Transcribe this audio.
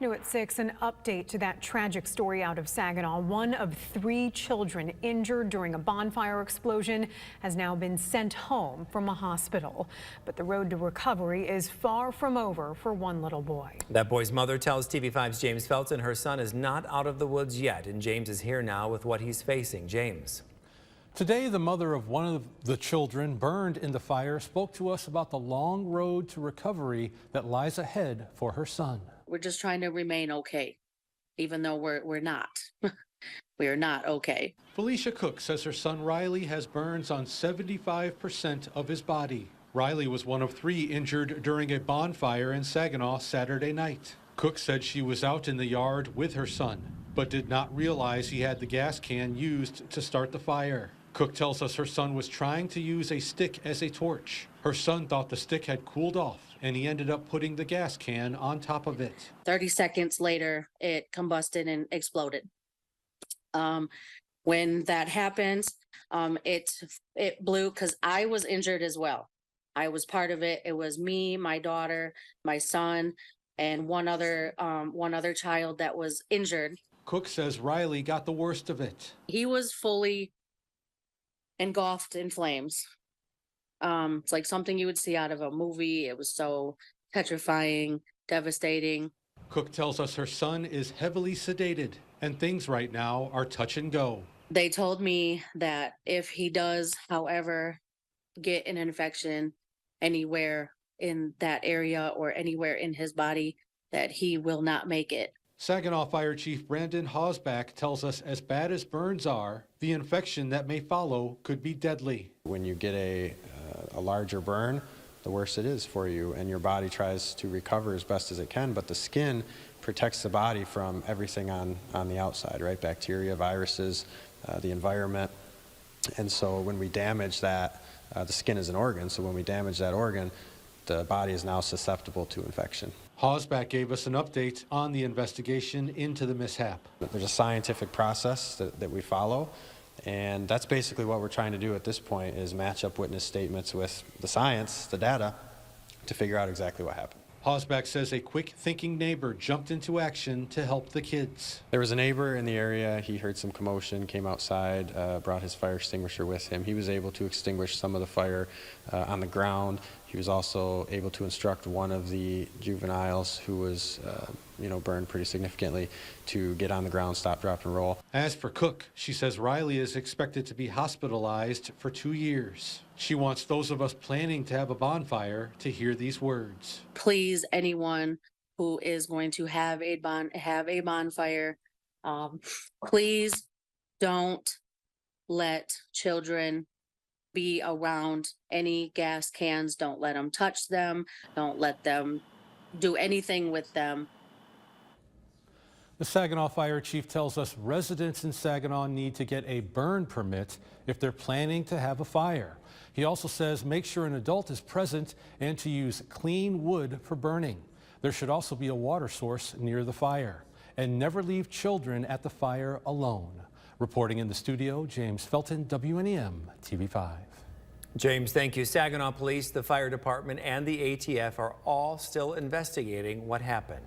New at 6, an update to that tragic story out of Saginaw. One of 3 children injured during a bonfire explosion has now been sent home from a hospital. But the road to recovery is far from over for one little boy. That boy's mother tells TV5's James Felton her son is not out of the woods yet, and James is here now with what he's facing. James. Today, the mother of one of the children burned in the fire spoke to us about the long road to recovery that lies ahead for her son. We're just trying to remain okay, even though we're not. We are not okay. Felicia Cook says her son Riley has burns on 75% of his body. Riley was one of 3 injured during a bonfire in Saginaw Saturday night. Cook said she was out in the yard with her son, but did not realize he had the gas can used to start the fire. Cook tells us her son was trying to use a stick as a torch. Her son thought the stick had cooled off, and he ended up putting the gas can on top of it. 30 seconds later, it combusted and exploded. When that happened, it blew because I was injured as well. I was part of it. It was me, my daughter, my son, and one other child that was injured. Cook says Riley got the worst of it. He was fully engulfed in flames. It's like something you would see out of a movie. It was so petrifying, devastating. Cook tells us her son is heavily sedated, and things right now are touch and go. They told me that if he does, however, get an infection anywhere in that area or anywhere in his body, that he will not make it. Saginaw Fire Chief Brandon Hosback tells us as bad as burns are, the infection that may follow could be deadly. When you get a larger burn, the worse it is for you, and your body tries to recover as best as it can, but the skin protects the body from everything on the outside, right? Bacteria, viruses, the environment. And so when we damage that, the skin is an organ, so when we damage that organ, the body is now susceptible to infection. Hosback gave us an update on the investigation into the mishap. There's a scientific process that we follow, and that's basically what we're trying to do at this point, is match up witness statements with the science, the data, to figure out exactly what happened. Hosback says a quick-thinking neighbor jumped into action to help the kids. There was a neighbor in the area. He heard some commotion, came outside, brought his fire extinguisher with him. He was able to extinguish some of the fire on the ground. He was also able to instruct one of the juveniles who was burned pretty significantly to get on the ground, stop, drop, and roll. As for Cook, she says Riley is expected to be hospitalized for 2 years. She wants those of us planning to have a bonfire to hear these words. Please, anyone who is going to have a bonfire, please don't let children be around any gas cans. Don't let them touch them. Don't let them do anything with them. The Saginaw Fire Chief tells us residents in Saginaw need to get a burn permit if they're planning to have a fire. He also says make sure an adult is present and to use clean wood for burning. There should also be a water source near the fire. And never leave children at the fire alone. Reporting in the studio, James Felton, WNEM TV5. James, thank you. Saginaw Police, the fire department, and the ATF are all still investigating what happened.